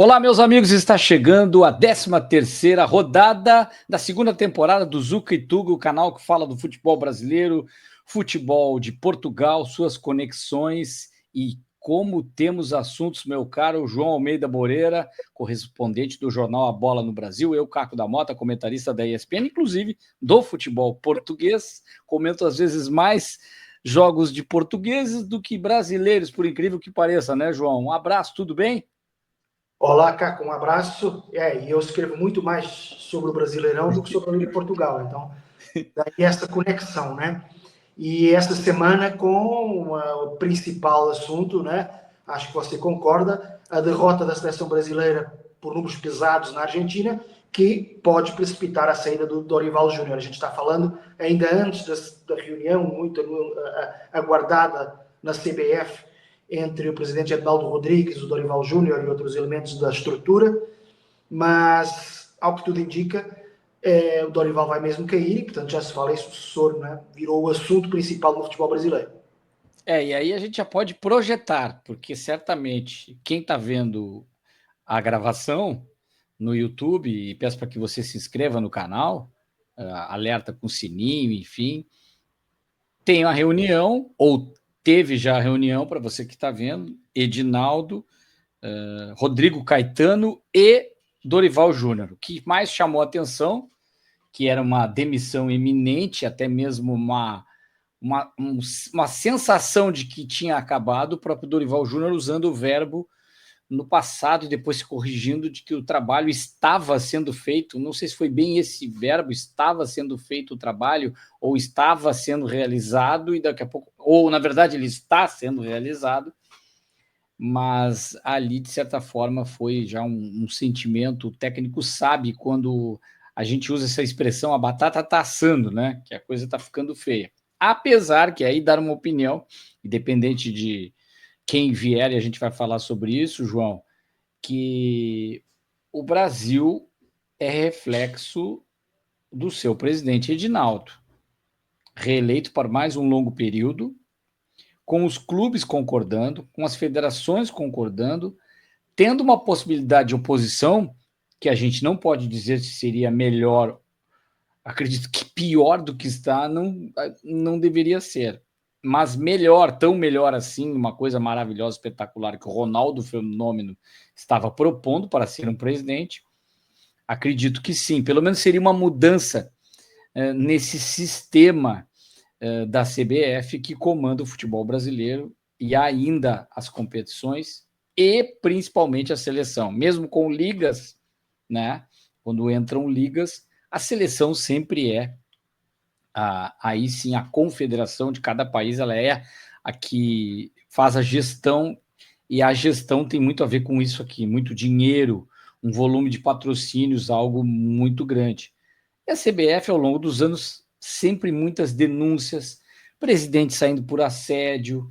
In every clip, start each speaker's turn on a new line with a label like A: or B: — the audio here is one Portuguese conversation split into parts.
A: Olá, meus amigos, está chegando a 13ª rodada da segunda temporada do Zuca e Tuga, o canal que fala do futebol brasileiro, futebol de Portugal, suas conexões e como temos assuntos, meu caro João Almeida Moreira, correspondente do jornal A Bola no Brasil, eu, Caco da Mota, comentarista da ESPN, inclusive do futebol português, comento às vezes mais jogos de portugueses do que brasileiros, por incrível que pareça, né, João? Um abraço, tudo bem?
B: Olá, Caco, um abraço. E eu escrevo muito mais sobre o Brasileirão do que sobre a Liga de Portugal, então daí essa conexão, né? E esta semana com o principal assunto, né? Acho que você concorda, a derrota da seleção brasileira por números pesados na Argentina, que pode precipitar a saída do Dorival Júnior. A gente está falando ainda antes da reunião muito aguardada na CBF entre o presidente Edinaldo Rodrigues, o Dorival Júnior e outros elementos da estrutura, mas, ao que tudo indica, o Dorival vai mesmo cair e, portanto, já se fala em sucessor, né? Virou o assunto principal do futebol brasileiro.
A: E aí a gente já pode projetar, porque certamente quem está vendo a gravação no YouTube, e peço para que você se inscreva no canal, alerta com sininho, enfim, tem uma reunião, ou teve já a reunião, para você que está vendo, Edinaldo, Rodrigo Caetano e Dorival Júnior. O que mais chamou a atenção, que era uma demissão iminente, até mesmo uma sensação de que tinha acabado, o próprio Dorival Júnior usando o verbo no passado e depois se corrigindo de que o trabalho estava sendo feito, não sei se foi bem esse verbo, estava sendo feito o trabalho, ou estava sendo realizado, e daqui a pouco, ou na verdade ele está sendo realizado, mas ali, de certa forma, foi já um sentimento, o técnico sabe quando a gente usa essa expressão, a batata está assando, né? Que a coisa está ficando feia. Apesar que aí dar uma opinião, independente de quem vier, e a gente vai falar sobre isso, João, que o Brasil é reflexo do seu presidente Edinaldo, reeleito por mais um longo período, com os clubes concordando, com as federações concordando, tendo uma possibilidade de oposição, que a gente não pode dizer se seria melhor, acredito que pior do que está, não deveria ser, mas melhor, tão melhor assim, uma coisa maravilhosa, espetacular, que o Ronaldo Fenômeno estava propondo para ser um presidente, acredito que sim, pelo menos seria uma mudança nesse sistema da CBF que comanda o futebol brasileiro e ainda as competições e principalmente a seleção, mesmo com ligas, né? Quando entram ligas, a seleção sempre é aí sim a confederação de cada país, ela é a que faz a gestão, e a gestão tem muito a ver com isso aqui, muito dinheiro, um volume de patrocínios, algo muito grande. E a CBF, ao longo dos anos, sempre muitas denúncias, presidente saindo por assédio,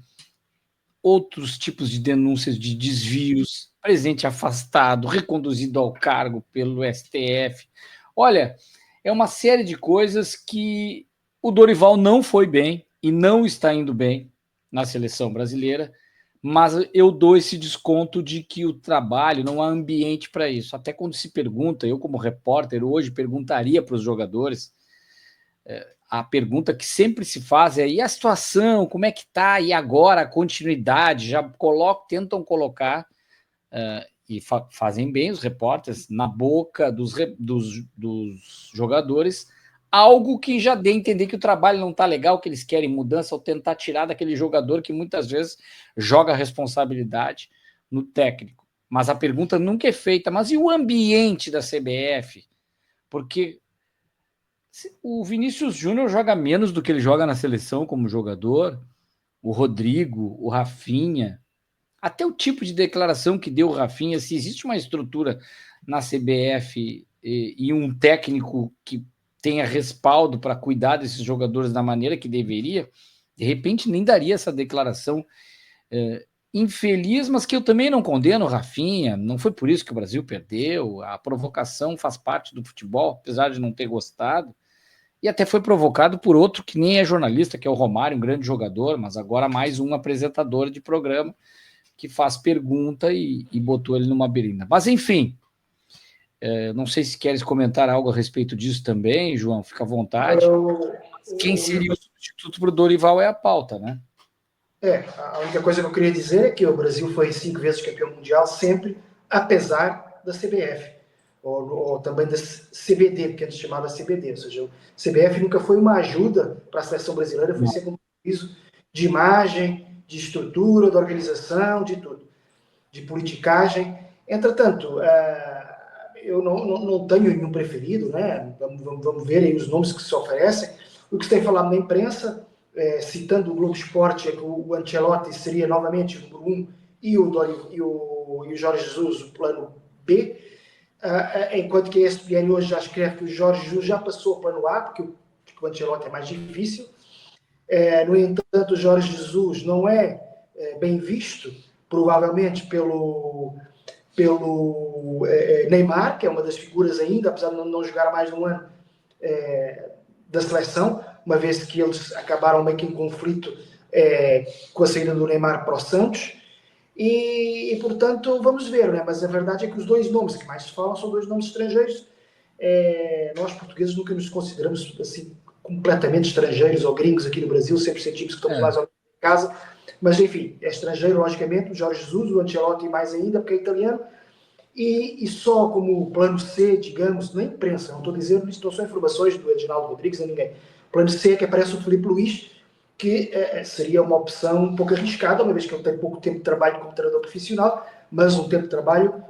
A: outros tipos de denúncias de desvios, presidente afastado, reconduzido ao cargo pelo STF. Olha, é uma série de coisas que o Dorival não foi bem e não está indo bem na seleção brasileira, mas eu dou esse desconto de que o trabalho, não há ambiente para isso. Até quando se pergunta, eu como repórter hoje perguntaria para os jogadores, a pergunta que sempre se faz é: e a situação, como é que está? E agora a continuidade? Já tentam colocar, e fazem bem os repórteres, na boca dos jogadores, algo que já dê a entender que o trabalho não está legal, que eles querem mudança, ou tentar tirar daquele jogador que muitas vezes joga a responsabilidade no técnico. Mas a pergunta nunca é feita: mas e o ambiente da CBF? Porque o Vinícius Júnior joga menos do que ele joga na seleção como jogador, o Rodrigo, o Rafinha, até o tipo de declaração que deu o Rafinha, se existe uma estrutura na CBF e um técnico que tenha respaldo para cuidar desses jogadores da maneira que deveria, de repente nem daria essa declaração infeliz, mas que eu também não condeno o Rafinha, não foi por isso que o Brasil perdeu, a provocação faz parte do futebol, apesar de não ter gostado, e até foi provocado por outro que nem é jornalista, que é o Romário, um grande jogador, mas agora mais um apresentador de programa, que faz pergunta e botou ele numa berina. Mas, enfim, não sei se queres comentar algo a respeito disso também, João, fica à vontade. Quem seria o substituto para o Dorival é a pauta, né?
B: A única coisa que eu queria dizer é que o Brasil foi 5 vezes campeão mundial, sempre, apesar da CBF, ou também da CBD, porque antes chamava CBD, ou seja, o CBF nunca foi uma ajuda para a seleção brasileira, foi sempre um prejuízo de imagem, de estrutura, de organização, de tudo, de politicagem. Entretanto, eu não tenho nenhum preferido, né? Vamos ver aí os nomes que se oferecem. O que se tem falado na imprensa, citando o Globo Esporte, é que o Ancelotti seria novamente o número 1 e o Jorge Jesus o plano B, enquanto que a ESPN hoje já escreve que o Jorge Jesus já passou ao plano A, porque o Ancelotti é mais difícil. No entanto, o Jorge Jesus não é bem visto, provavelmente pelo Neymar, que é uma das figuras ainda, apesar de não jogar há mais de um ano, da seleção, uma vez que eles acabaram meio que em conflito com a saída do Neymar para o Santos. E portanto, vamos ver, né? Mas a verdade é que os dois nomes que mais se falam são dois nomes estrangeiros. Nós, portugueses, nunca nos consideramos assim completamente estrangeiros ou gringos aqui no Brasil, sempre sentimos que estamos mais ou menos em casa. Mas, enfim, é estrangeiro, logicamente, o Jorge Jesus, o Ancelotti mais ainda, porque é italiano. E só como plano C, digamos, na imprensa, não estou dizendo, isto não são informações do Edinaldo Rodrigues a ninguém. Plano C é que aparece o Filipe Luís, que seria uma opção um pouco arriscada, uma vez que ele tem pouco tempo de trabalho como treinador profissional, mas um tempo de trabalho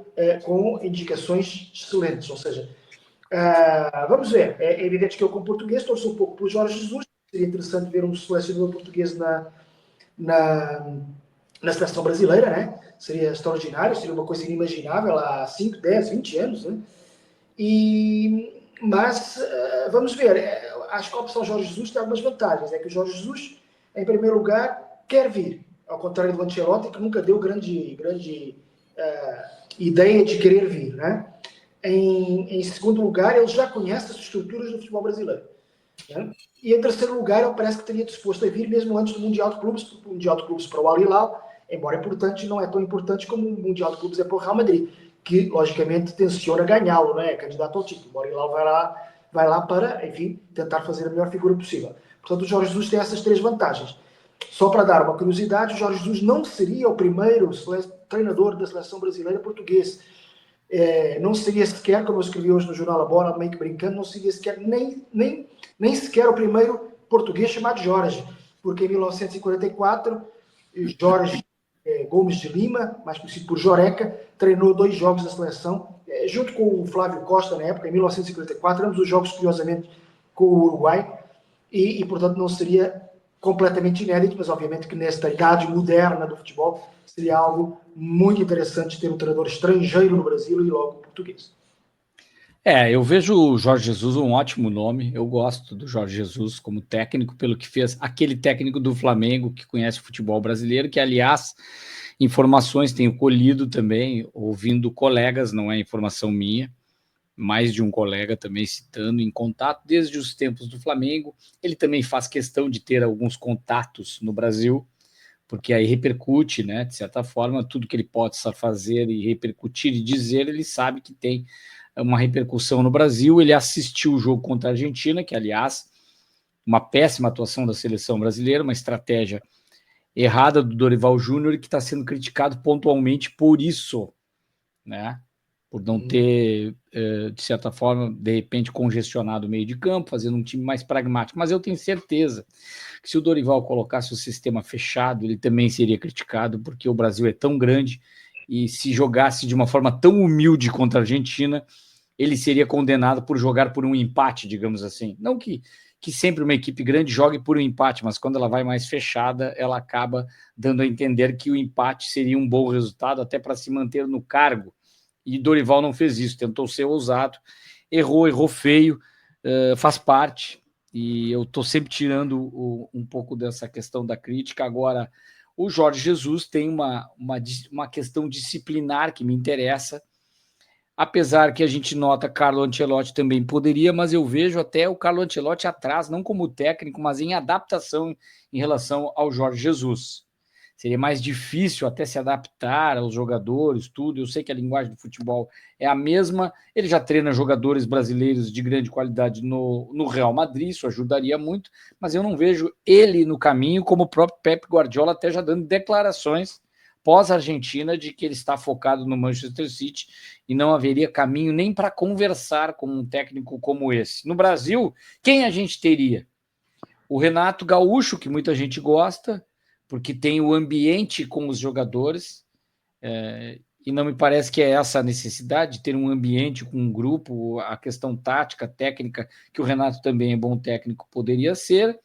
B: com indicações excelentes. Ou seja, vamos ver. É evidente que eu, como português, torço um pouco pelo Jorge Jesus. Seria interessante ver um selecionador português na seleção brasileira, né? Seria extraordinário, seria uma coisa inimaginável há 5, 10, 20 anos, né? Mas vamos ver. Acho que a opção Jorge Jesus tem algumas vantagens. É que o Jorge Jesus, em primeiro lugar, quer vir, ao contrário do Ancelotti, que nunca deu grande ideia de querer vir, né? Em segundo lugar, ele já conhece as estruturas do futebol brasileiro, né? E em terceiro lugar, ele parece que teria disposto a vir mesmo antes do Mundial de Clubes, porque o Mundial de Clubes para o Al Hilal, embora importante, não é tão importante como o Mundial de Clubes é para o Real Madrid, que logicamente tenciona ganhá-lo, não é? Candidato ao título. O Al Hilal vai lá para, enfim, tentar fazer a melhor figura possível. Portanto, o Jorge Jesus tem essas três vantagens. Só para dar uma curiosidade, o Jorge Jesus não seria o primeiro treinador da seleção brasileira português. Não seria sequer, como eu escrevi hoje no jornal A Bola, meio que brincando, não seria sequer nem sequer o primeiro português chamado Jorge, porque em 1944 Jorge Gomes de Lima, mais conhecido por Joreca, treinou 2 jogos da seleção, junto com o Flávio Costa na época, em 1954, ambos os jogos, curiosamente, com o Uruguai, e portanto não seria completamente inédito, mas obviamente que nesta idade moderna do futebol seria algo muito interessante ter um treinador estrangeiro no Brasil e logo português.
A: Eu vejo o Jorge Jesus um ótimo nome. Eu gosto do Jorge Jesus como técnico, pelo que fez aquele técnico do Flamengo que conhece o futebol brasileiro, que, aliás, informações tenho colhido também, ouvindo colegas, não é informação minha, mais de um colega também citando, em contato desde os tempos do Flamengo. Ele também faz questão de ter alguns contatos no Brasil, porque aí repercute, né, de certa forma, tudo que ele possa fazer e repercutir e dizer, ele sabe que tem uma repercussão no Brasil. Ele assistiu o jogo contra a Argentina, que, aliás, uma péssima atuação da seleção brasileira, uma estratégia errada do Dorival Júnior, que está sendo criticado pontualmente por isso, né? Por não ter, de certa forma, de repente, congestionado o meio de campo, fazendo um time mais pragmático. Mas eu tenho certeza que se o Dorival colocasse o sistema fechado, ele também seria criticado, porque o Brasil é tão grande e se jogasse de uma forma tão humilde contra a Argentina, ele seria condenado por jogar por um empate, digamos assim. Não que sempre uma equipe grande jogue por um empate, mas quando ela vai mais fechada, ela acaba dando a entender que o empate seria um bom resultado, até para se manter no cargo. E Dorival não fez isso, tentou ser ousado, errou feio, faz parte, e eu estou sempre tirando um pouco dessa questão da crítica. Agora, o Jorge Jesus tem uma questão disciplinar que me interessa, apesar que a gente nota Carlo Ancelotti também poderia, mas eu vejo até o Carlo Ancelotti atrás, não como técnico, mas em adaptação em relação ao Jorge Jesus. seria mais difícil até se adaptar aos jogadores, tudo. Eu sei que a linguagem do futebol é a mesma. Ele já treina jogadores brasileiros de grande qualidade no Real Madrid, isso ajudaria muito, mas eu não vejo ele no caminho, como o próprio Pep Guardiola até já dando declarações pós-Argentina de que ele está focado no Manchester City e não haveria caminho nem para conversar com um técnico como esse. No Brasil, quem a gente teria? O Renato Gaúcho, que muita gente gosta, porque tem o ambiente com os jogadores, e não me parece que é essa a necessidade de ter um ambiente com um grupo, a questão tática, técnica, que o Renato também é bom técnico, poderia ser,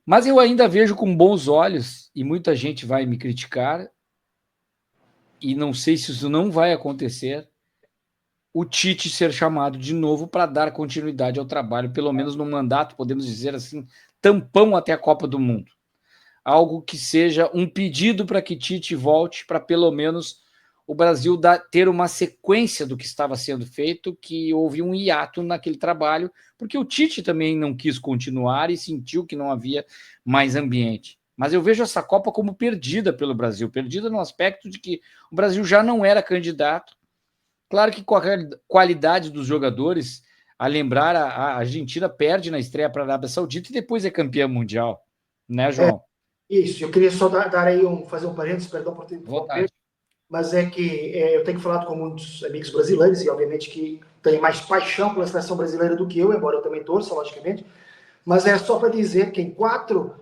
A: mas eu ainda vejo com bons olhos, e muita gente vai me criticar, e não sei se isso não vai acontecer, o Tite ser chamado de novo para dar continuidade ao trabalho, pelo menos no mandato, podemos dizer assim, tampão até a Copa do Mundo. Algo que seja um pedido para que Tite volte, para pelo menos o Brasil ter uma sequência do que estava sendo feito, que houve um hiato naquele trabalho, porque o Tite também não quis continuar e sentiu que não havia mais ambiente. Mas eu vejo essa Copa como perdida pelo Brasil, perdida no aspecto de que o Brasil já não era candidato. Claro que com a qualidade dos jogadores, a lembrar, a Argentina perde na estreia para a Arábia Saudita e depois é campeã mundial, né, João?
B: Isso, eu queria só dar aí fazer um parênteses, perdão por ter interrompido, mas é que eu tenho falado com muitos amigos brasileiros e obviamente que têm mais paixão pela seleção brasileira do que eu, embora eu também torça, logicamente, mas é só para dizer que em 4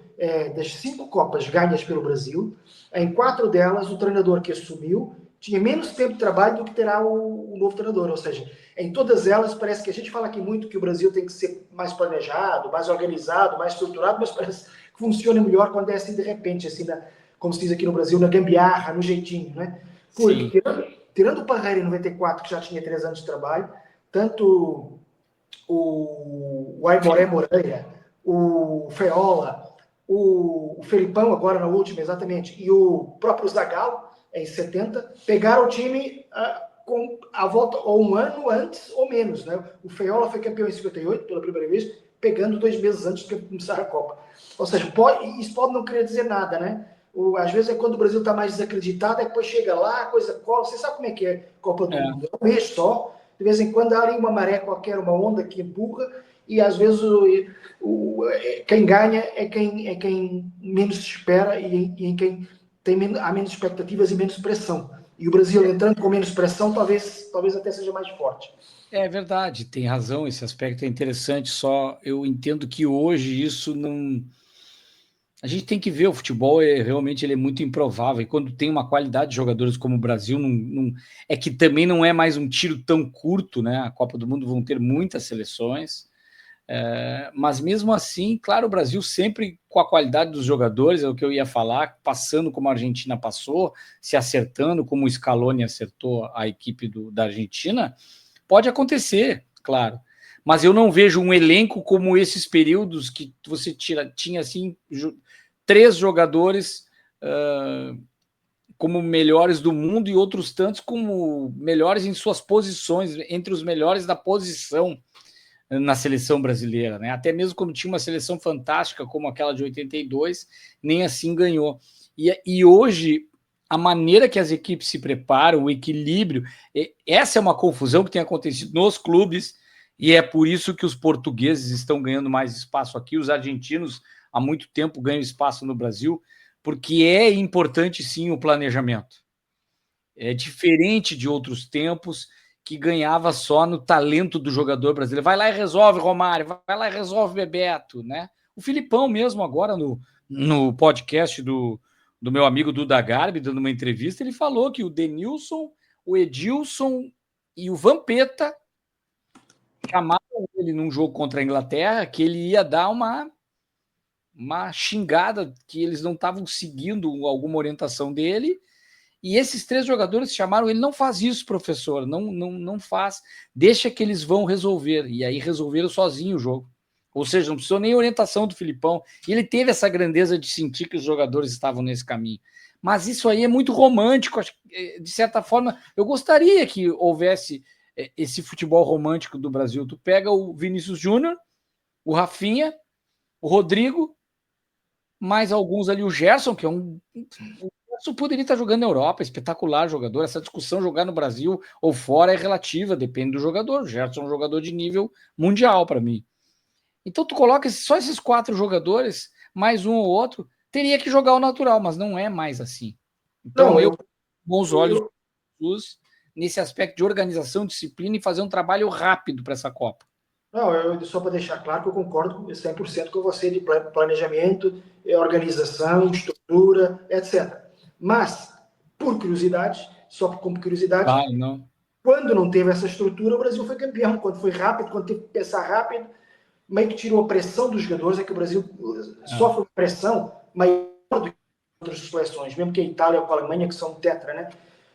B: das 5 Copas ganhas pelo Brasil, em 4 delas o treinador que assumiu tinha menos tempo de trabalho do que terá o novo treinador, ou seja, em todas elas parece que a gente fala aqui muito que o Brasil tem que ser mais planejado, mais organizado, mais estruturado, mas parece que funciona melhor quando é assim de repente, assim, como se diz aqui no Brasil, na gambiarra, no jeitinho, né? Porque tirando o Parreira em 94, que já tinha 3 anos de trabalho, tanto o Aimoré Moreira, o Feola, o Felipão, agora na última, exatamente, e o próprio Zagallo, em 70, pegaram o time com a volta ou um ano antes ou menos, né? O Feola foi campeão em 58, pela primeira vez, pegando 2 meses antes de começar a Copa. Ou seja, isso pode não querer dizer nada, né? Às vezes é quando o Brasil está mais desacreditado, é que depois chega lá, a coisa cola. Você sabe como é que é Copa do Mundo? É um mês só, de vez em quando há ali uma maré qualquer, uma onda que empurra, e às vezes quem ganha é quem menos se espera e em quem há menos expectativas e menos pressão. E o Brasil entrando com menos pressão, talvez até seja mais forte.
A: É verdade, tem razão, esse aspecto é interessante, só eu entendo que hoje isso não... A gente tem que ver, o futebol realmente ele é muito improvável, e quando tem uma qualidade de jogadores como o Brasil, é que também não é mais um tiro tão curto, né? A Copa do Mundo vão ter muitas seleções, mas mesmo assim, claro, o Brasil sempre com a qualidade dos jogadores, é o que eu ia falar, passando como a Argentina passou, se acertando como o Scaloni acertou a equipe da Argentina, pode acontecer, claro, mas eu não vejo um elenco como esses períodos que você tinha assim 3 jogadores como melhores do mundo e outros tantos como melhores em suas posições, entre os melhores da posição na seleção brasileira, né? Até mesmo quando tinha uma seleção fantástica como aquela de 82, nem assim ganhou. E hoje, a maneira que as equipes se preparam, o equilíbrio, essa é uma confusão que tem acontecido nos clubes, e é por isso que os portugueses estão ganhando mais espaço aqui, os argentinos há muito tempo ganham espaço no Brasil, porque é importante sim o planejamento. É diferente de outros tempos, que ganhava só no talento do jogador brasileiro. Vai lá e resolve, Romário, vai lá e resolve, Bebeto, né? O Filipão mesmo agora no podcast do meu amigo Duda Garbi, dando uma entrevista, ele falou que o Denilson, o Edilson e o Vampeta chamaram ele num jogo contra a Inglaterra que ele ia dar uma xingada, que eles não estavam seguindo alguma orientação dele. E esses 3 jogadores chamaram ele, não faz isso, professor, não faz, deixa que eles vão resolver. E aí resolveram sozinho o jogo. Ou seja, não precisou nem orientação do Filipão. E ele teve essa grandeza de sentir que os jogadores estavam nesse caminho. Mas isso aí é muito romântico, de certa forma. Eu gostaria que houvesse esse futebol romântico do Brasil. Tu pega o Vinícius Júnior, o Rafinha, o Rodrigo, mais alguns ali, o Gerson, que é um... O Gerson poderia estar jogando na Europa, espetacular jogador. Essa discussão jogar no Brasil ou fora é relativa, depende do jogador. O Gerson é um jogador de nível mundial para mim. Então tu coloca só esses 4 jogadores, mais um ou outro, teria que jogar o natural, mas não é mais assim. Então
B: Não,
A: eu bons olhos
B: eu,
A: Jesus nesse aspecto de organização, disciplina e fazer um trabalho rápido para essa Copa.
B: não, só para deixar claro que eu concordo 100% com você de planejamento, organização, estrutura, etc. Mas, por curiosidade, só como curiosidade,
A: Claro, não.
B: quando não teve essa estrutura, o Brasil foi campeão. Quando foi rápido, quando teve que pensar rápido, meio que tirou a pressão dos jogadores. É que o Brasil sofre uma pressão maior do que outras seleções, mesmo que a Itália ou a Alemanha, que são tetra, né?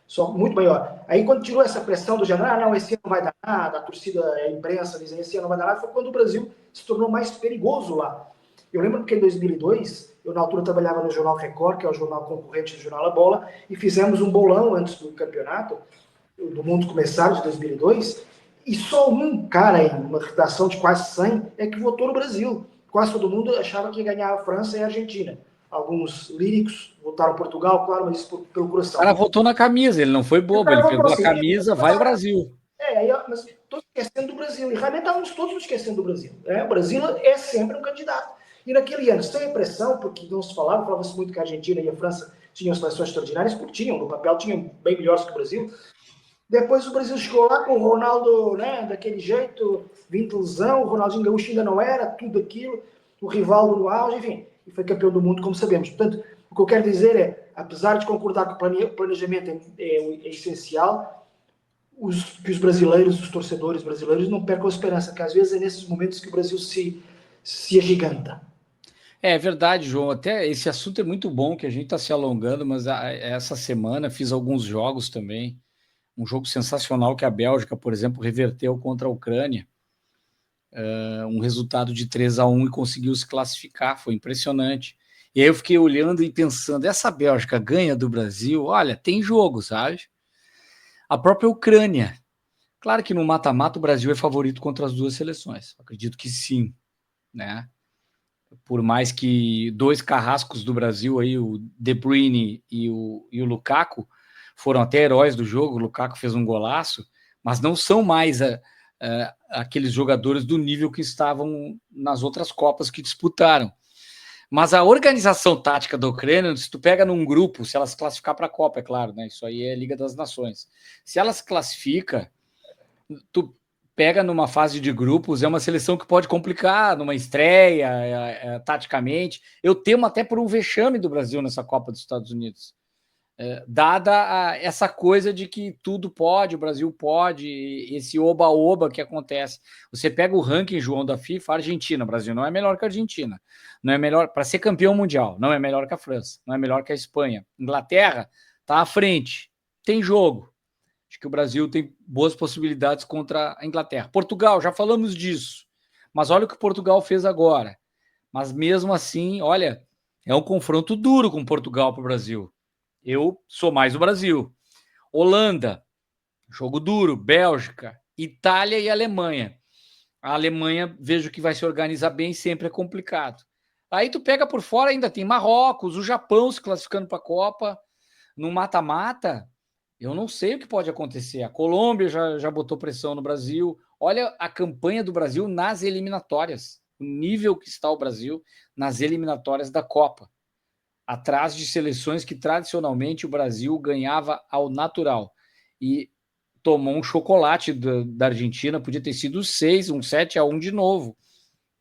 B: Só muito maior. Aí, quando tirou essa pressão do geral, não, esse ano não vai dar nada, a torcida, a imprensa dizem, esse ano não vai dar nada, foi quando o Brasil se tornou mais perigoso lá. Eu lembro que em 2002, eu na altura trabalhava no Jornal Record, que é o jornal concorrente do Jornal A Bola, e fizemos um bolão antes do campeonato, do mundo começar, de 2002, e só um cara em uma redação de quase 100 é que votou no Brasil. Quase todo mundo achava que ia ganhar a França e a Argentina. Alguns líricos votaram Portugal, claro, mas isso pelo
A: O cara
B: coração.
A: votou na camisa, ele não foi
B: E o
A: bobo,
B: cara
A: ele
B: votou
A: pegou a
B: assim,
A: camisa, vai o Brasil.
B: aí, mas estou esquecendo do Brasil. E realmente estávamos todos esquecendo do Brasil. O Brasil é sempre um candidato. E naquele ano, sem a pressão, porque não se falava-se muito que a Argentina e a França tinham seleções extraordinárias, porque tinham, no papel tinham bem melhores que o Brasil. Depois o Brasil chegou lá com o Ronaldo, né, daquele jeito, vindo de lesão, o Ronaldinho Gaúcho ainda não era, tudo aquilo, o Rivaldo no auge, enfim, e foi campeão do mundo, como sabemos. Portanto, o que eu quero dizer é, apesar de concordar que o planejamento é essencial, que os brasileiros, os torcedores brasileiros, não percam a esperança, que às vezes é nesses momentos que o Brasil se agiganta.
A: É verdade, João. Até esse assunto é muito bom, que a gente está se alongando, mas essa semana fiz alguns jogos também. Um jogo sensacional que a Bélgica, por exemplo, reverteu contra a Ucrânia. Um resultado de 3-1 e conseguiu se classificar. Foi impressionante. E aí eu fiquei olhando e pensando, essa Bélgica ganha do Brasil? Olha, tem jogo, sabe? A própria Ucrânia. Claro que no mata-mata o Brasil é favorito contra as duas seleções. Acredito que sim, né? Por mais que 2 carrascos do Brasil aí, o De Bruyne e o Lukaku, foram até heróis do jogo. O Lukaku fez um golaço, mas não são mais aqueles jogadores do nível que estavam nas outras Copas que disputaram. Mas a organização tática da Ucrânia, se tu pega num grupo, se ela se classificar para a Copa, é claro, né? Isso aí é Liga das Nações. Se ela se classifica, tu pega numa fase de grupos, é uma seleção que pode complicar numa estreia, taticamente. Eu temo até por um vexame do Brasil nessa Copa dos Estados Unidos. Dada essa coisa de que tudo pode, o Brasil pode, esse oba-oba que acontece. Você pega o ranking, João, da FIFA, a Argentina, o Brasil não é melhor que a Argentina, não é melhor para ser campeão mundial, não é melhor que a França, não é melhor que a Espanha. Inglaterra está à frente, tem jogo. Acho que o Brasil tem boas possibilidades contra a Inglaterra. Portugal, já falamos disso, mas olha o que Portugal fez agora. Mas mesmo assim, olha, é um confronto duro com Portugal para o Brasil. Eu sou mais o Brasil. Holanda, jogo duro. Bélgica, Itália e Alemanha. A Alemanha, vejo que vai se organizar bem, sempre é complicado. Aí tu pega por fora, ainda tem Marrocos, o Japão se classificando para a Copa. No mata-mata, eu não sei o que pode acontecer. A Colômbia já botou pressão no Brasil. Olha a campanha do Brasil nas eliminatórias. O nível que está o Brasil nas eliminatórias da Copa. Atrás de seleções que tradicionalmente o Brasil ganhava ao natural. E tomou um chocolate da Argentina, podia ter sido 6, um 7-1 de novo.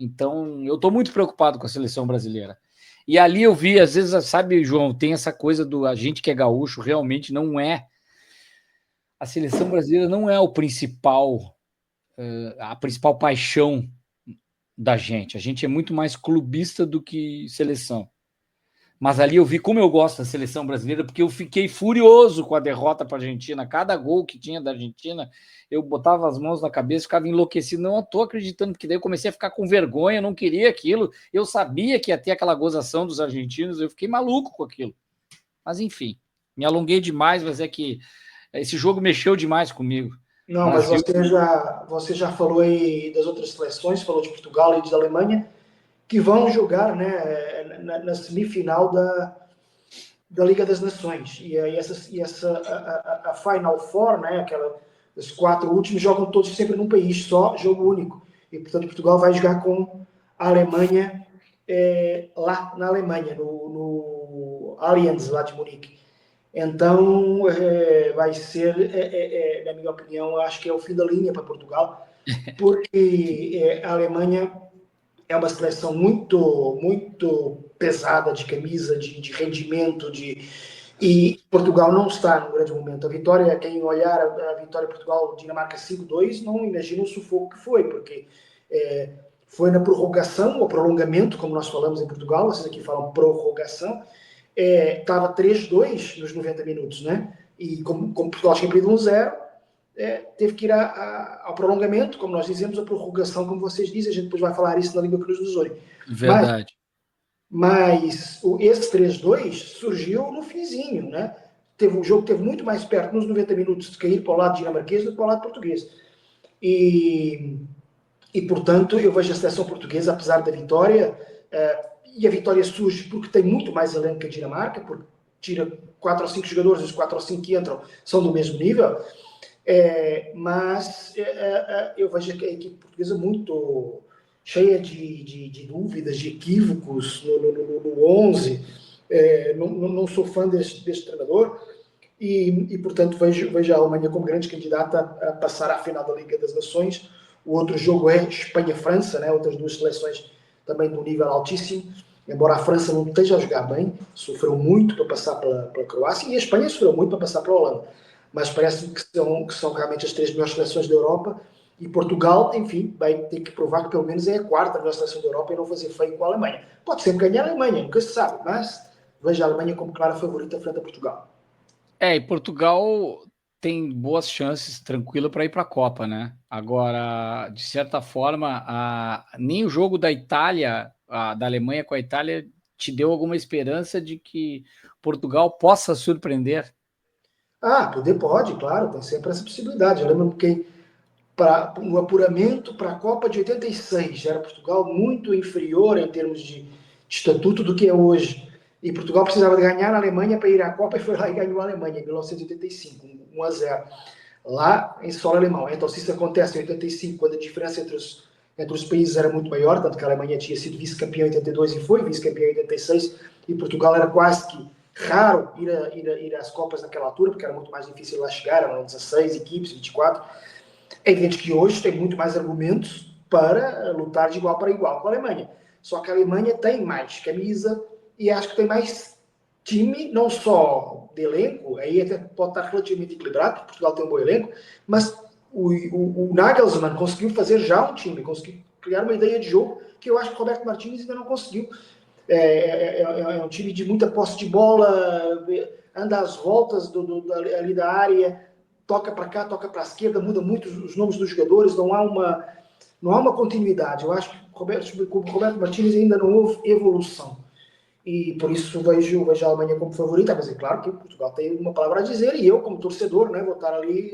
A: Então, eu estou muito preocupado com a seleção brasileira. E ali eu vi, às vezes, sabe, João, tem essa coisa do a gente que é gaúcho, realmente não é. A seleção brasileira não é o principal, a principal paixão da gente. A gente é muito mais clubista do que seleção. Mas ali eu vi como eu gosto da seleção brasileira, porque eu fiquei furioso com a derrota para a Argentina. Cada gol que tinha da Argentina, eu botava as mãos na cabeça, ficava enlouquecido. Não estou acreditando, porque daí eu comecei a ficar com vergonha, eu não queria aquilo. Eu sabia que ia ter aquela gozação dos argentinos, eu fiquei maluco com aquilo. Mas enfim, me alonguei demais, mas é que esse jogo mexeu demais comigo.
B: Não,
A: Mas
B: mas você já falou aí das outras seleções, falou de Portugal e de Alemanha. que vão jogar, né, na semifinal da Liga das Nações. E a Final Four, né, os 4 últimos, jogam todos sempre num país só, jogo único. E, portanto, Portugal vai jogar com a Alemanha lá na Alemanha, no Allianz, lá de Munique. Então, vai ser, na minha opinião, acho que é o fim da linha para Portugal, porque a Alemanha é uma seleção muito, muito pesada de camisa, de rendimento, e Portugal não está num grande momento. A vitória, quem olhar a vitória Portugal-Dinamarca 5-2, não imagina o sufoco que foi, porque foi na prorrogação, ou prolongamento, como nós falamos em Portugal, vocês aqui falam prorrogação, estava 3-2 nos 90 minutos, né? E como Portugal tinha perdido 1-0, teve que ir ao prolongamento, como nós dizemos, a prorrogação, como vocês dizem, a gente depois vai falar isso na língua que nos desonre.
A: Verdade.
B: Mas esse 3-2 surgiu no finzinho, né? O jogo teve muito mais perto nos 90 minutos de cair para o lado dinamarquês do que para o lado português. E portanto, eu vejo a seleção portuguesa, apesar da vitória, e a vitória surge porque tem muito mais elenco que a Dinamarca, porque tira 4 ou 5 jogadores, os 4 ou 5 que entram são do mesmo nível, mas eu vejo a equipe portuguesa muito cheia de dúvidas, de equívocos no 11. Não sou fã deste treinador e portanto, vejo a Alemanha como grande candidata a passar à final da Liga das Nações. O outro jogo é Espanha-França, né? Outras 2 seleções também de um nível altíssimo. Embora a França não esteja a jogar bem, sofreu muito para passar pela Croácia, e a Espanha sofreu muito para passar pela Holanda. Mas parece-me que são realmente as 3 melhores seleções da Europa, e Portugal, enfim, vai ter que provar que pelo menos é a 4ª melhor seleção da Europa e não fazer feio com a Alemanha. Pode sempre ganhar a Alemanha, nunca se sabe, mas vejo a Alemanha como clara favorita frente a Portugal.
A: E Portugal tem boas chances, tranquilo, para ir para a Copa, né? Agora, de certa forma, nem o jogo da Itália, da Alemanha com a Itália, te deu alguma esperança de que Portugal possa surpreender?
B: Poder pode, claro, tem sempre essa possibilidade. Eu lembro que no apuramento para a Copa de 86, era Portugal muito inferior em termos de estatuto do que é hoje. E Portugal precisava de ganhar a Alemanha para ir à Copa e foi lá e ganhou a Alemanha em 1985, 1-0, lá em solo alemão. Então, se isso acontece em 85, quando a diferença entre os países era muito maior, tanto que a Alemanha tinha sido vice-campeã em 82 e foi vice-campeã em 86, e Portugal era quase que raro ir às Copas naquela altura, porque era muito mais difícil lá chegar, eram 16 equipes, 24. É evidente que hoje tem muito mais argumentos para lutar de igual para igual com a Alemanha. Só que a Alemanha tem mais camisa e acho que tem mais time, não só de elenco, aí até pode estar relativamente equilibrado, porque Portugal tem um bom elenco, mas o Nagelsmann conseguiu fazer já um time, conseguiu criar uma ideia de jogo que eu acho que o Roberto Martínez ainda não conseguiu. É um time de muita posse de bola, anda às voltas ali da área, toca para cá, toca para a esquerda, muda muito os nomes dos jogadores, não há uma continuidade. Eu acho que com o Roberto Martínez ainda não houve evolução. E por isso vejo a Alemanha como favorita, mas é claro que Portugal tem uma palavra a dizer, e eu, como torcedor, né, vou estar ali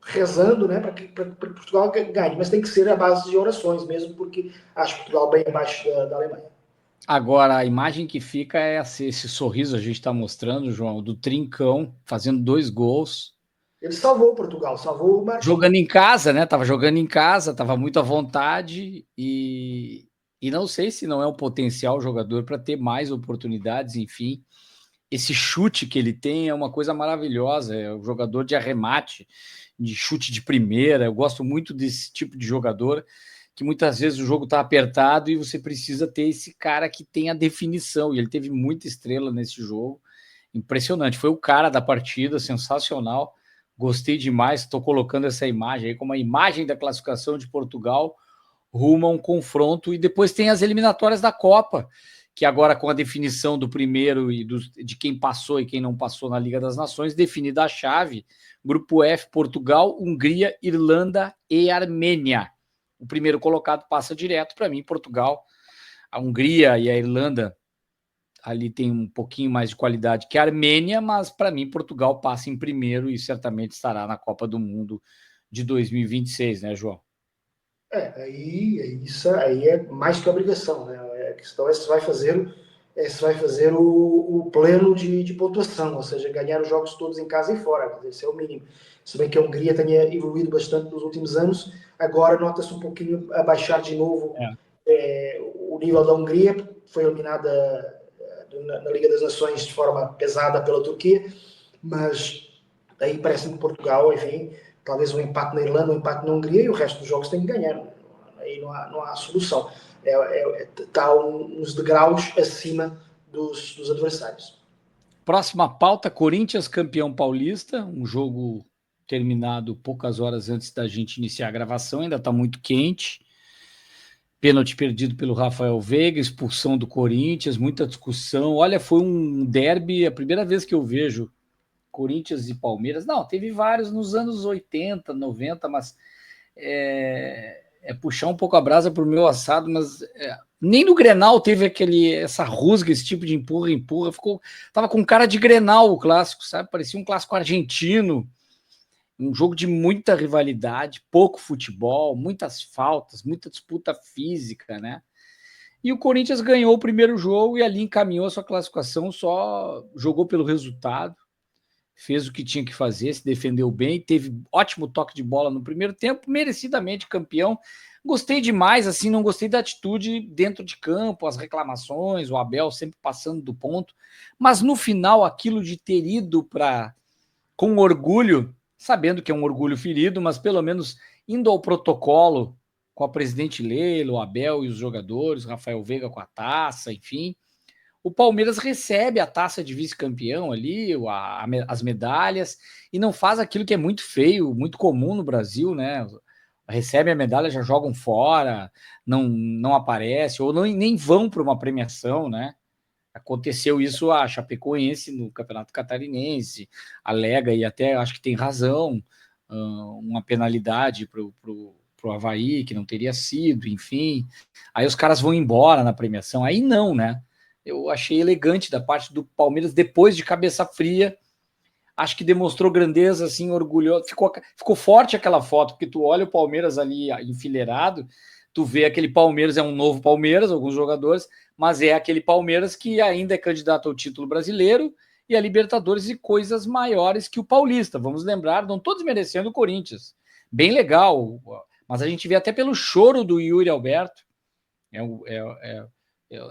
B: rezando, né, para que Portugal ganhe. Mas tem que ser a base de orações mesmo, porque acho Portugal bem abaixo da Alemanha.
A: Agora, a imagem que fica é esse sorriso a gente está mostrando, João, do Trincão fazendo 2 gols.
B: Ele salvou Portugal, salvou o Martins.
A: Jogando em casa, né? Tava jogando em casa, tava muito à vontade e não sei se não é um potencial jogador para ter mais oportunidades, enfim. Esse chute que ele tem é uma coisa maravilhosa, é um jogador de arremate, de chute de primeira. Eu gosto muito desse tipo de jogador, que muitas vezes o jogo está apertado e você precisa ter esse cara que tem a definição, e ele teve muita estrela nesse jogo. Impressionante, foi o cara da partida, sensacional. Gostei demais, estou colocando essa imagem aí como a imagem da classificação de Portugal rumo a um confronto, e depois tem as eliminatórias da Copa, que agora com a definição do primeiro e de quem passou e quem não passou na Liga das Nações, definida a chave, grupo F, Portugal, Hungria, Irlanda e Armênia. O primeiro colocado passa direto, para mim, Portugal. A Hungria e a Irlanda ali tem um pouquinho mais de qualidade que a Armênia, mas para mim Portugal passa em primeiro e certamente estará na Copa do Mundo de 2026, né, João?
B: Isso aí é mais que obrigação, né? A questão é se vai fazer, o pleno de pontuação, ou seja, ganhar os jogos todos em casa e fora, esse é o mínimo. Se bem que a Hungria tenha evoluído bastante nos últimos anos, agora nota-se um pouquinho a baixar de novo o nível da Hungria, foi eliminada na Liga das Nações de forma pesada pela Turquia, mas aí parece-me que Portugal, enfim, talvez um empate na Irlanda, um empate na Hungria e o resto dos jogos tem que ganhar. Aí não há solução. Está uns degraus acima dos adversários.
A: Próxima pauta, Corinthians campeão paulista, um jogo terminado poucas horas antes da gente iniciar a gravação, ainda está muito quente. Pênalti perdido pelo Rafael Veiga, expulsão do Corinthians, muita discussão. Olha, foi um derby, a primeira vez que eu vejo Corinthians e Palmeiras. Não, teve vários nos anos 80, 90, mas puxar um pouco a brasa para o meu assado, mas nem no Grenal teve essa rusga, esse tipo de empurra, tava com cara de Grenal o clássico, sabe? Parecia um clássico argentino, um jogo de muita rivalidade, pouco futebol, muitas faltas, muita disputa física, né? E o Corinthians ganhou o primeiro jogo e ali encaminhou a sua classificação, só jogou pelo resultado, fez o que tinha que fazer, se defendeu bem, teve ótimo toque de bola no primeiro tempo, merecidamente campeão. Gostei demais, assim, não gostei da atitude dentro de campo, as reclamações, o Abel sempre passando do ponto, mas no final aquilo de ter ido com orgulho, sabendo que é um orgulho ferido, mas pelo menos indo ao protocolo com a presidente Leila, o Abel e os jogadores, Rafael Veiga com a taça, enfim. O Palmeiras recebe a taça de vice-campeão ali, as medalhas, e não faz aquilo que é muito feio, muito comum no Brasil, né? Recebe a medalha, já jogam fora, não aparece, ou nem vão para uma premiação, né? Aconteceu isso a Chapecoense no Campeonato Catarinense, alega, e até acho que tem razão, uma penalidade para o Avaí, que não teria sido, enfim. Aí os caras vão embora na premiação, aí não, né? Eu achei elegante da parte do Palmeiras, depois de cabeça fria, acho que demonstrou grandeza, assim, orgulhoso, ficou forte aquela foto, porque tu olha o Palmeiras ali enfileirado, tu vê aquele Palmeiras, é um novo Palmeiras, alguns jogadores, mas é aquele Palmeiras que ainda é candidato ao título brasileiro e a Libertadores e coisas maiores que o Paulista, vamos lembrar, não estou desmerecendo o Corinthians, bem legal, mas a gente vê até pelo choro do Yuri Alberto,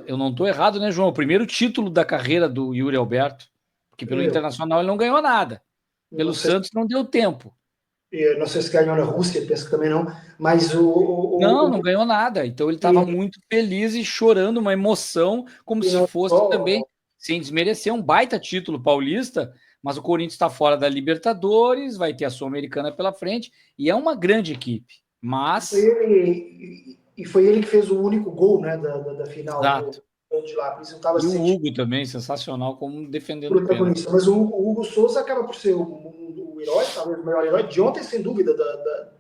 A: eu não estou errado, né, João? O primeiro título da carreira do Yuri Alberto, porque pelo Internacional ele não ganhou nada. Pelo Santos não deu tempo.
B: Não sei se ganhou na Rússia, penso que também não, mas
A: não ganhou nada. Então ele estava muito feliz e chorando, uma emoção, como se fosse também, sem desmerecer, um baita título paulista, mas o Corinthians está fora da Libertadores, vai ter a Sul-Americana pela frente, e é uma grande equipe. Mas...
B: foi ele que fez o único gol, né, da final de lá. Por isso
A: e o Hugo também, sensacional, como defendendo o
B: pênalti. Mas o Hugo Souza acaba por ser o herói, talvez o maior herói de ontem, sem dúvida,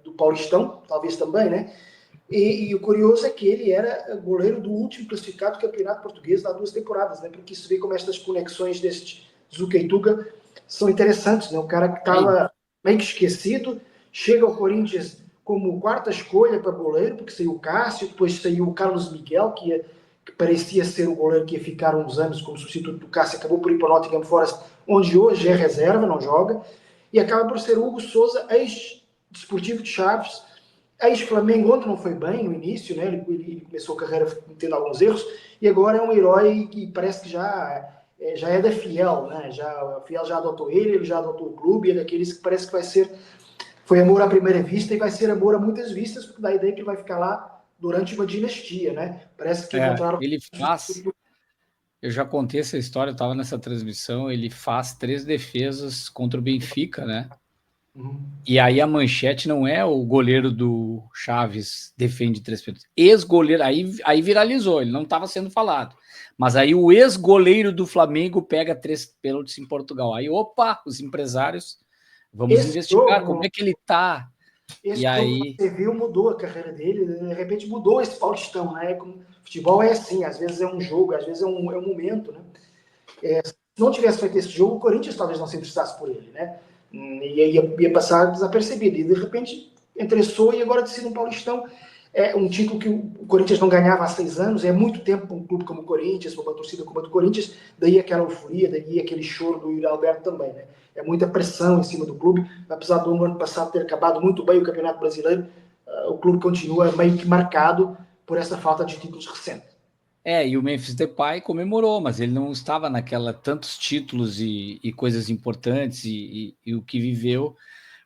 B: do Paulistão, talvez também, né? E o curioso é que ele era goleiro do último classificado do Campeonato Português há 2 temporadas, né? Porque se vê como estas conexões deste Zuca e Tuga são interessantes, né? O cara que estava meio que esquecido, chega ao Corinthians como quarta escolha para goleiro, porque saiu o Cássio, depois saiu o Carlos Miguel, que parecia ser o goleiro que ia ficar uns anos como substituto do Cássio, acabou por ir para o Nottingham Forest, onde hoje é reserva, não joga, e acaba por ser o Hugo Souza, ex-desportivo de Chaves, ex-Flamengo, onde não foi bem no início, né? Ele começou a carreira tendo alguns erros, e agora é um herói que parece que já é da Fiel, né? A Fiel já adotou ele já adotou o clube, é daqueles que parece que foi amor à primeira vista e vai ser amor a muitas vistas, porque dá a ideia que ele vai ficar lá durante uma dinastia, né? Parece que encontraram...
A: Ele faz... Eu já contei essa história, eu estava nessa transmissão, ele faz 3 defesas contra o Benfica, né? E aí a manchete não é o goleiro do Chaves defende 3 pênaltis. Ex-goleiro, aí viralizou, ele não estava sendo falado. Mas aí o ex-goleiro do Flamengo pega 3 pênaltis em Portugal. Aí, opa, os empresários, vamos investigar como é que ele está.
B: Esse jogo que você viu mudou a carreira dele, de repente mudou esse Paulistão, né? Futebol é assim, às vezes é um jogo, às vezes é um momento, né? Se não tivesse feito esse jogo, o Corinthians talvez não se interessasse por ele, né? Ia passar desapercebido, e de repente interessou e agora decide um Paulistão. É um título que o Corinthians não ganhava há 6 anos, é muito tempo para um clube como o Corinthians, para uma torcida como a do Corinthians, daí aquela euforia, daí aquele choro do Yuri Alberto também, né? É muita pressão em cima do clube, apesar do ano passado ter acabado muito bem o Campeonato Brasileiro, o clube continua meio que marcado por essa falta de títulos recentes.
A: E o Memphis Depay comemorou, mas ele não estava naquela tantos títulos e coisas importantes e o que viveu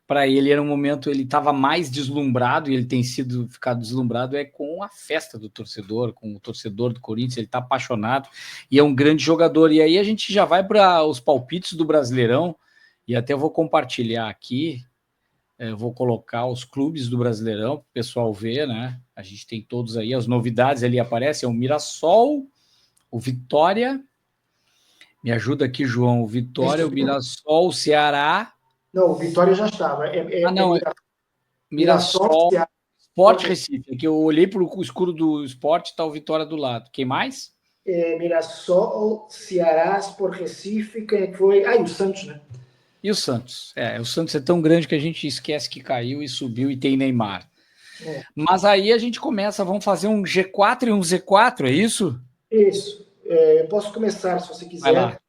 A: para ele era um momento, ele estava mais deslumbrado, e ele tem sido ficado deslumbrado com a festa do torcedor, com o torcedor do Corinthians, ele está apaixonado e é um grande jogador. E aí a gente já vai para os palpites do Brasileirão, e até vou compartilhar aqui, vou colocar os clubes do Brasileirão para o pessoal ver, né? A gente tem todos aí, as novidades ali aparecem, é o Mirassol, o Vitória, me ajuda aqui, João, o Vitória, o Mirassol, o Ceará.
B: Não, o Vitória já estava.
A: Não,
B: Mirassol,
A: Mirassol,
B: Ceará,
A: Sport Recife. É que eu olhei para o escuro do Sport, está o Vitória do lado. Quem mais?
B: Mirassol, Ceará, Sport Recife, quem é que foi? E o Santos, né?
A: E o Santos. O Santos é tão grande que a gente esquece que caiu e subiu e tem Neymar. Mas aí a gente começa, vamos fazer um G4 e um Z4, é isso?
B: Isso. Eu posso começar, se você quiser.
A: Vai lá,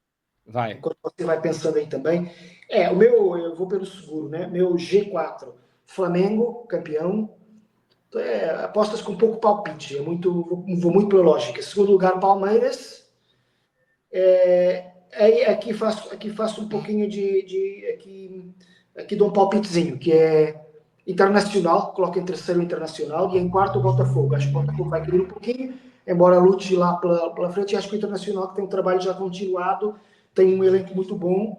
A: vai.
B: Enquanto você vai pensando aí também. Eu vou pelo seguro, né? Meu G4, Flamengo, campeão. Apostas com pouco palpite, vou muito pela lógica. Segundo lugar, Palmeiras. Aqui faço um pouquinho aqui dou um palpitezinho, que é Internacional, coloca em terceiro Internacional, e em quarto o Botafogo. Acho que o Botafogo vai cair um pouquinho, embora lute lá pela frente. Acho que o Internacional, que tem um trabalho já continuado, tem um elenco muito bom,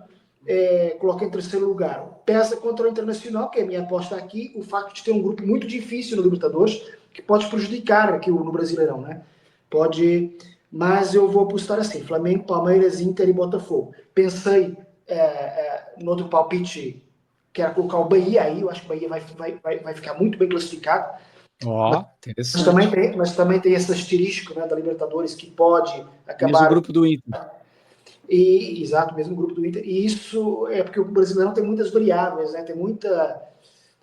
B: coloca em terceiro lugar. Pesa contra o Internacional, que é a minha aposta aqui, o facto de ter um grupo muito difícil no Libertadores, que pode prejudicar aqui no Brasileirão, né? Mas eu vou apostar assim, Flamengo, Palmeiras, Inter e Botafogo. Pensei no outro palpite, que era colocar o Bahia aí, eu acho que o Bahia vai ficar muito bem classificado.
A: Interessante.
B: Mas também tem esse asterisco, né, da Libertadores, que pode acabar...
A: Mesmo grupo do Inter.
B: Exato, mesmo grupo do Inter. E isso é porque o brasileiro tem muitas variáveis, né? Tem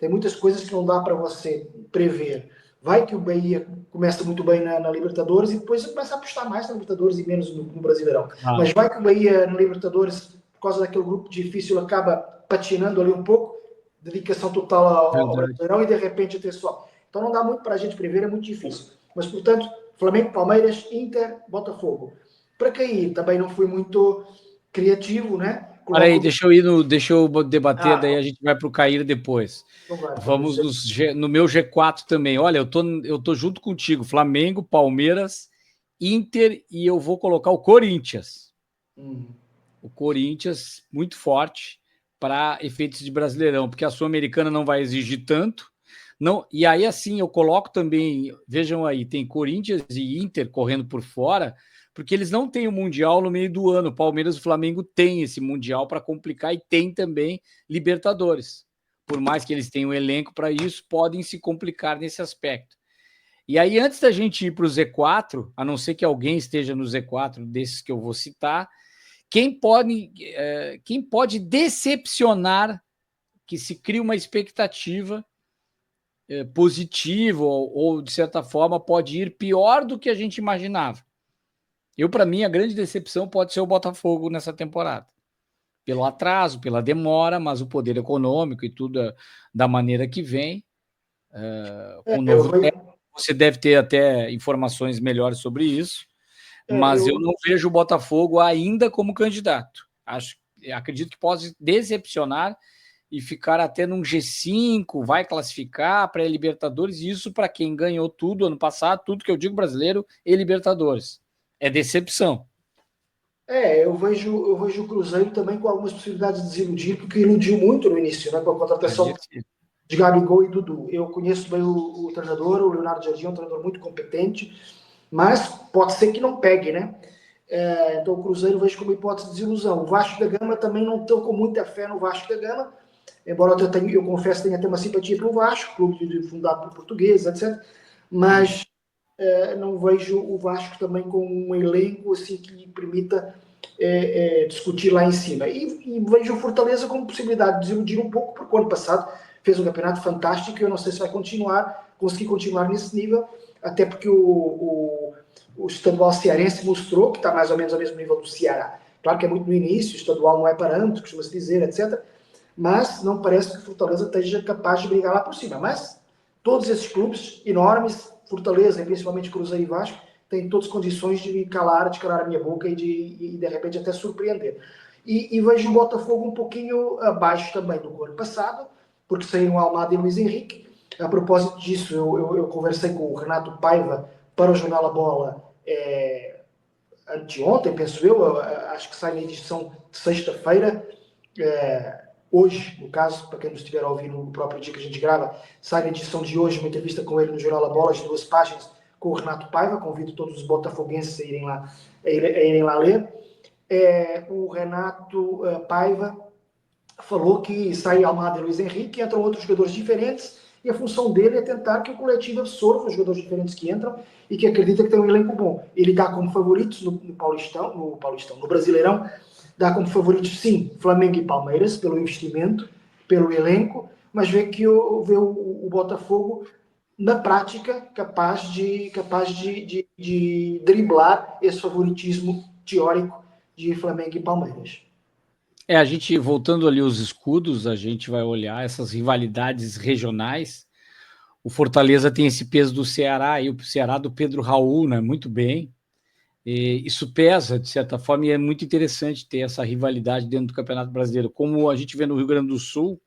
B: muitas coisas que não dá para você prever. Vai que o Bahia começa muito bem na Libertadores e depois começa a apostar mais na Libertadores e menos no Brasileirão. Mas vai que o Bahia na Libertadores, por causa daquele grupo difícil, acaba patinando ali um pouco, dedicação total ao Brasileirão e de repente até só. Então não dá muito para a gente prever, é muito difícil. Mas, portanto, Flamengo, Palmeiras, Inter, Botafogo. Para cair, também não fui muito criativo, né?
A: Peraí, deixa eu debater, daí a gente vai para o cair depois. Vamos no meu G4 também. Olha, eu tô junto contigo, Flamengo, Palmeiras, Inter, e eu vou colocar o Corinthians. O Corinthians, muito forte para efeitos de Brasileirão, porque a Sul-Americana não vai exigir tanto. Não, e aí, assim, eu coloco também, vejam aí, tem Corinthians e Inter correndo por fora, porque eles não têm o Mundial no meio do ano. O Palmeiras e o Flamengo têm esse Mundial para complicar e tem também Libertadores. Por mais que eles tenham elenco para isso, podem se complicar nesse aspecto. E aí, antes da gente ir para o Z4, a não ser que alguém esteja no Z4 desses que eu vou citar, quem pode decepcionar, que se cria uma expectativa positiva ou, de certa forma, pode ir pior do que a gente imaginava. Para mim, a grande decepção pode ser o Botafogo nessa temporada. Pelo atraso, pela demora, mas o poder econômico e tudo da maneira que vem. Com o novo técnico, você deve ter até informações melhores sobre isso, mas eu não vejo o Botafogo ainda como candidato. Acredito que pode decepcionar e ficar até num G5, vai classificar para a Libertadores, e isso para quem ganhou tudo ano passado, tudo que eu digo brasileiro e Libertadores. É decepção.
B: Eu vejo o Cruzeiro também com algumas possibilidades de desiludir, porque iludiu muito no início, né, com a contratação de Gabigol e Dudu. Eu conheço bem o treinador, o Leonardo Jardim, é um treinador muito competente, mas pode ser que não pegue, né? Então o Cruzeiro eu vejo como hipótese de desilusão. O Vasco da Gama também não estou com muita fé no Vasco da Gama, embora eu confesso que tenha até uma simpatia pelo Vasco, clube fundado por portugueses, etc. Mas não vejo o Vasco também com um elenco assim que lhe permita discutir lá em cima. E vejo o Fortaleza com possibilidade de desiludir um pouco, porque o ano passado fez um campeonato fantástico e eu não sei se vai continuar, conseguir continuar nesse nível, até porque o estadual cearense mostrou que está mais ou menos ao mesmo nível do Ceará. Claro que é muito no início, o estadual não é parâmetro, costuma-se dizer, etc. Mas não parece que o Fortaleza esteja capaz de brigar lá por cima. Mas todos esses clubes enormes, Fortaleza e principalmente Cruzeiro e Vasco, têm todas as condições de me calar, de calar a minha boca e de repente até surpreender. E vejo o Botafogo um pouquinho abaixo também do ano passado, porque saíram Almada e Luiz Henrique. A propósito disso, eu conversei com o Renato Paiva para o Jornal A Bola anteontem, penso eu, acho que sai na edição de sexta-feira, hoje, no caso, para quem nos estiver a ouvir no próprio dia que a gente grava, sai na edição de hoje uma entrevista com ele no Jornal A Bola, as 2 páginas, com o Renato Paiva, convido todos os botafoguenses a irem lá ler. O Renato Paiva falou que sai Almada e Luiz Henrique, entram outros jogadores diferentes, e a função dele é tentar que o coletivo absorva os jogadores diferentes que entram e que acredita que tem um elenco bom. Ele dá como favoritos no Brasileirão, dá como favoritos, sim, Flamengo e Palmeiras, pelo investimento, pelo elenco, mas vê o Botafogo, na prática, capaz de driblar esse favoritismo teórico de Flamengo e Palmeiras.
A: A gente, voltando ali os escudos, a gente vai olhar essas rivalidades regionais. O Fortaleza tem esse peso do Ceará, e o Ceará do Pedro Raul, né? Muito bem. E isso pesa, de certa forma, e é muito interessante ter essa rivalidade dentro do Campeonato Brasileiro. Como a gente vê no Rio Grande do Sul,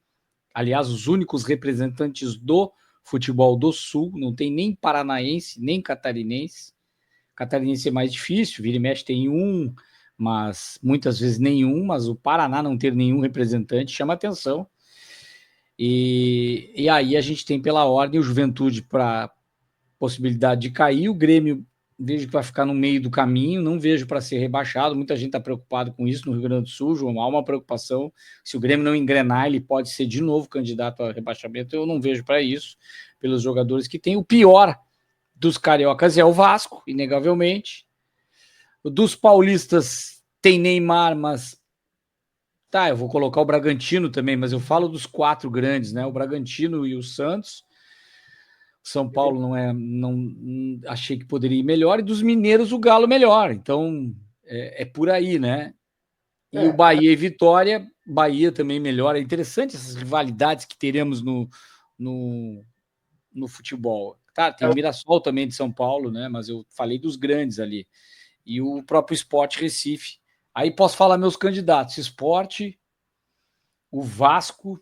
A: aliás, os únicos representantes do futebol do Sul, não tem nem paranaense, nem catarinense. Catarinense é mais difícil, vira e mexe tem um, mas muitas vezes nenhum, mas o Paraná não ter nenhum representante chama atenção. E aí a gente tem pela ordem o Juventude para possibilidade de cair, o Grêmio vejo que vai ficar no meio do caminho, não vejo para ser rebaixado, muita gente está preocupado com isso no Rio Grande do Sul, João, há uma preocupação, se o Grêmio não engrenar, ele pode ser de novo candidato a rebaixamento, eu não vejo para isso, pelos jogadores que tem. O pior dos cariocas é o Vasco, inegavelmente. O dos paulistas tem Neymar, mas eu vou colocar o Bragantino também, mas eu falo dos 4 grandes, né? O Bragantino e o Santos. São Paulo não achei que poderia ir melhor, e dos mineiros o Galo melhor. Então é por aí, né? E o Bahia e Vitória, Bahia também melhor. É interessante essas rivalidades que teremos no futebol. Tá, tem o Mirassol também de São Paulo, né? Mas eu falei dos grandes ali. E o próprio Sport Recife. Aí posso falar meus candidatos: Sport, o Vasco,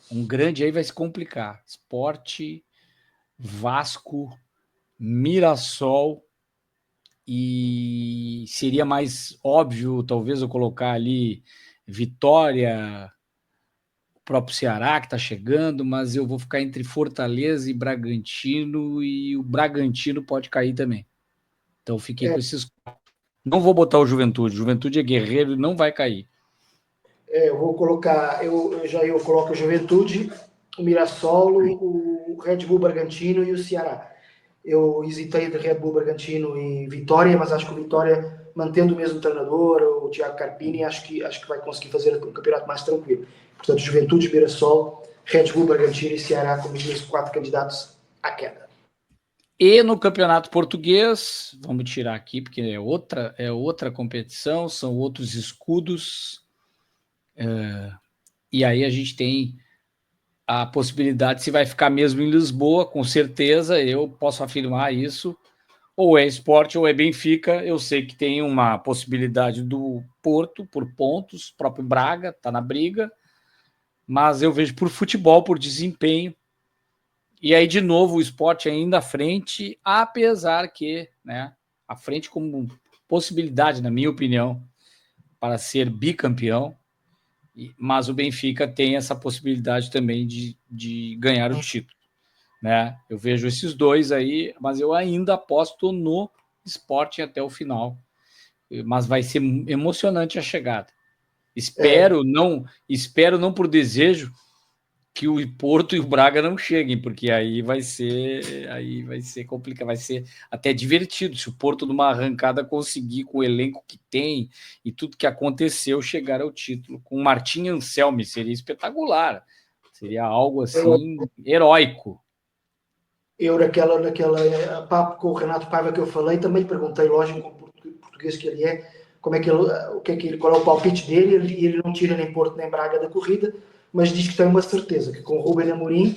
A: um grande aí vai se complicar. Sport, Vasco, Mirassol, e seria mais óbvio, talvez, eu colocar ali Vitória, o próprio Ceará que está chegando, mas eu vou ficar entre Fortaleza e Bragantino, e o Bragantino pode cair também. Então fiquei com esses. Não vou botar o Juventude. Juventude é guerreiro e não vai cair.
B: Eu vou colocar, eu coloco a Juventude, o Mirassol, o Red Bull Bragantino e o Ceará. Eu hesitei entre Red Bull Bragantino e Vitória, mas acho que o Vitória, mantendo o mesmo treinador, o Thiago Carpini, acho que vai conseguir fazer um campeonato mais tranquilo. Portanto, Juventude, Mirassol, Red Bull Bragantino e Ceará como os meus 4 candidatos à queda.
A: E no Campeonato Português, vamos tirar aqui, porque é outra competição, são outros escudos. E aí a gente tem a possibilidade, se vai ficar mesmo em Lisboa, com certeza, eu posso afirmar isso. Ou é Sport ou é Benfica. Eu sei que tem uma possibilidade do Porto, por pontos, o próprio Braga está na briga, mas eu vejo por futebol, por desempenho. E aí, de novo, o Sport ainda à frente, apesar que, né, à frente como possibilidade, na minha opinião, para ser bicampeão, mas o Benfica tem essa possibilidade também de ganhar o título, né? Eu vejo esses dois aí, mas eu ainda aposto no Sport até o final, mas vai ser emocionante a chegada. Espero não por desejo que o Porto e o Braga não cheguem, porque aí vai ser complicado, vai ser até divertido se o Porto, numa arrancada, conseguir, com o elenco que tem e tudo que aconteceu, chegar ao título. Com o Martim Anselmi seria espetacular, seria algo assim heróico.
B: Eu, naquela papo com o Renato Paiva que eu falei, também lhe perguntei, lógico, como português que ele é, como é que ele, o que é que ele, qual é o palpite dele, e ele não tira nem Porto nem Braga da corrida, mas diz que tem uma certeza, que com o Ruben Amorim,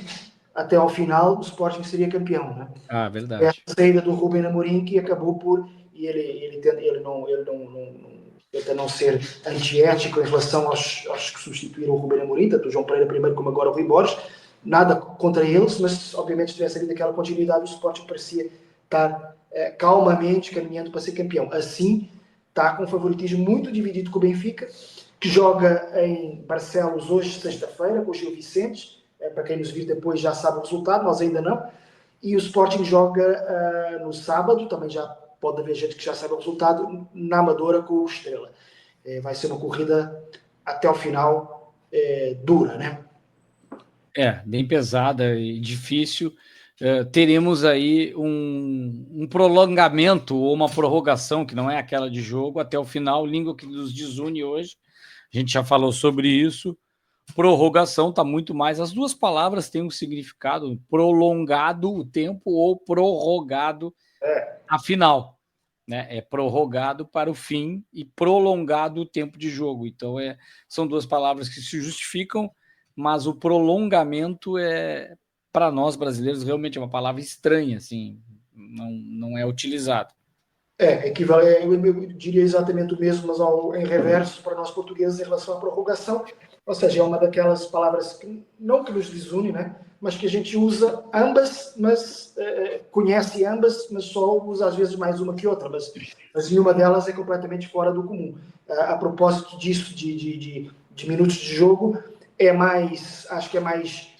B: até ao final, o Sporting seria campeão. Né?
A: Ah,
B: É a
A: verdade.
B: saída do Ruben Amorim que acabou por, e ele tenta não ser antiético em relação aos que substituíram o Ruben Amorim, tanto o João Pereira primeiro como agora o Rui Borges, nada contra eles, mas obviamente se tivesse havido aquela continuidade, o Sporting parecia estar calmamente caminhando para ser campeão. Assim, está com um favoritismo muito dividido com o Benfica, que joga em Barcelos hoje, sexta-feira, com o Gil Vicentes. Para quem nos vir depois já sabe o resultado, nós ainda não. E o Sporting joga no sábado, também já pode haver gente que já sabe o resultado, na Amadora com o Estrela. Vai ser uma corrida até ao final dura, né?
A: Bem pesada e difícil. Teremos aí um prolongamento ou uma prorrogação, que não é aquela de jogo, até o final, língua que nos desune hoje. A gente já falou sobre isso. Prorrogação está muito mais. As duas palavras têm um significado: prolongado o tempo ou prorrogado a final. Né? É prorrogado para o fim e prolongado o tempo de jogo. Então, são duas palavras que se justificam, mas o prolongamento para nós brasileiros, realmente é uma palavra estranha, assim, não é utilizado.
B: Eu diria exatamente o mesmo, mas em reverso para nós portugueses em relação à prorrogação, ou seja, é uma daquelas palavras que não que nos desune, né? Mas que a gente usa ambas, mas conhece ambas, mas só usa às vezes mais uma que outra, mas nenhuma delas é completamente fora do comum. A propósito disso, de minutos de jogo, acho que é mais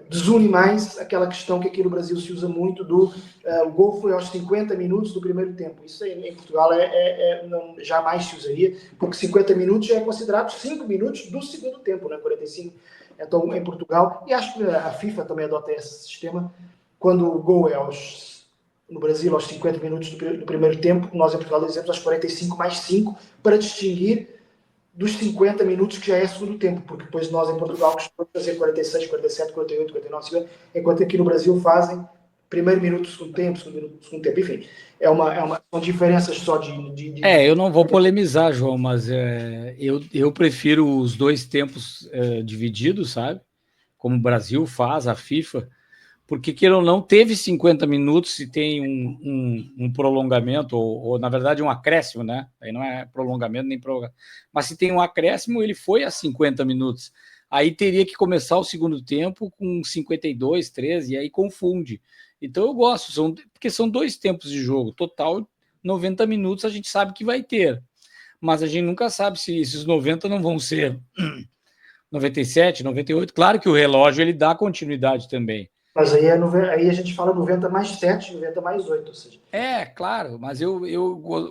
B: desune mais aquela questão que aqui no Brasil se usa muito o gol foi aos 50 minutos do primeiro tempo. Isso em Portugal não, jamais se usaria, porque 50 minutos já é considerado 5 minutos do segundo tempo, né? 45. Então, em Portugal, e acho que a FIFA também adota esse sistema, quando o gol é no Brasil aos 50 minutos do primeiro tempo, nós em Portugal dizemos aos 45 mais 5, para distinguir dos 50 minutos que já é segundo tempo, porque depois nós em Portugal costumamos fazer 46, 47, 48, 49, 50, enquanto aqui no Brasil fazem primeiro minuto do segundo tempo, segundo minuto do segundo tempo, enfim, são diferenças só
A: eu não vou polemizar, João, mas eu prefiro os dois tempos divididos, sabe? Como o Brasil faz, a FIFA, porque, queira ou não, teve 50 minutos e tem um prolongamento, ou, na verdade, um acréscimo, né? Aí não é prolongamento nem prorrogação. Mas se tem um acréscimo, ele foi a 50 minutos. Aí teria que começar o segundo tempo com 52, 13, e aí confunde. Então eu gosto, porque são dois tempos de jogo. Total, 90 minutos a gente sabe que vai ter. Mas a gente nunca sabe se esses 90 não vão ser 97, 98. Claro que o relógio ele dá continuidade também.
B: Mas aí a gente fala 90 mais 7, 90 mais 8, ou seja.
A: Claro, mas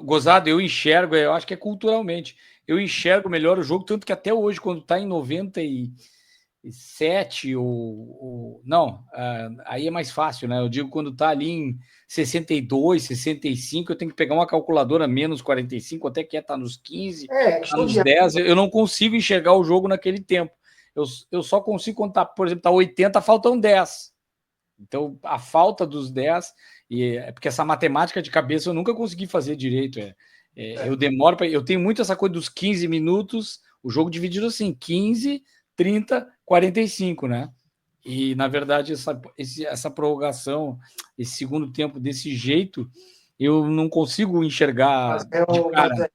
A: gozado, eu enxergo, eu acho que é culturalmente. Eu enxergo melhor o jogo, tanto que até hoje, quando está em 97, não, aí é mais fácil, né? Eu digo quando está ali em 62, 65, eu tenho que pegar uma calculadora menos 45, até que está nos 15, está nos 10, eu não consigo enxergar o jogo naquele tempo. Eu só consigo contar, por exemplo, está 80, faltam 10. Então, a falta dos 10, porque essa matemática de cabeça eu nunca consegui fazer direito. Eu demoro, eu tenho muito essa coisa dos 15 minutos, o jogo dividido assim, 15, 30, 45, né? E, na verdade, essa prorrogação, esse segundo tempo desse jeito, eu não consigo enxergar de cara.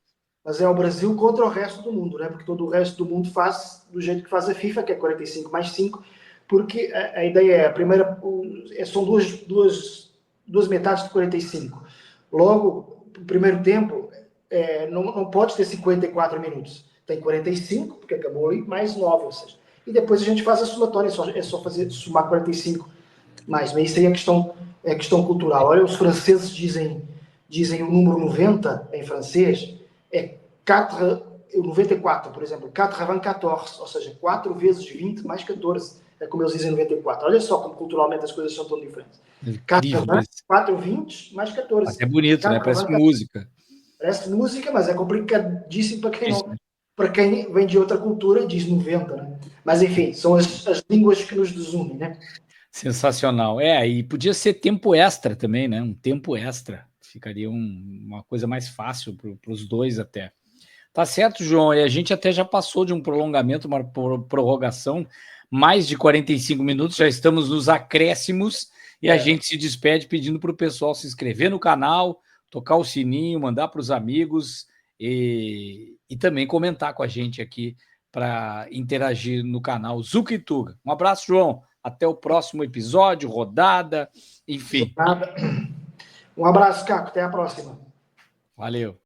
B: Mas é o Brasil contra o resto do mundo, né? Porque todo o resto do mundo faz do jeito que faz a FIFA, que é 45 mais 5, porque a ideia é, a primeira, são duas metades de 45. Logo, o primeiro tempo não pode ter 54 minutos. Tem 45, porque acabou ali, mais 9, ou seja. E depois a gente faz a somatória, é só somar 45 mais. Mas isso aí é questão cultural. Olha, os franceses dizem o número 90 em francês, é 94, por exemplo, 94, ou seja, 4 vezes 20 mais 14. É como eles dizem 94. Olha só como culturalmente as coisas são tão diferentes. 4 20 mais 14.
A: Mas é bonito, né? Parece música.
B: Parece música, mas é complicadíssimo para quem vem de outra cultura e diz 90, né? Mas enfim, são as línguas que nos desunem, né?
A: Sensacional. E podia ser tempo extra também, né? Um tempo extra. Ficaria uma coisa mais fácil para os dois até. Tá certo, João. E a gente até já passou de um prolongamento, uma prorrogação, mais de 45 minutos, já estamos nos acréscimos e a gente se despede pedindo para o pessoal se inscrever no canal, tocar o sininho, mandar para os amigos e também comentar com a gente aqui para interagir no canal Zuca e Tuga. Um abraço, João. Até o próximo episódio, rodada, enfim.
B: Um abraço, Caco. Até a próxima.
A: Valeu.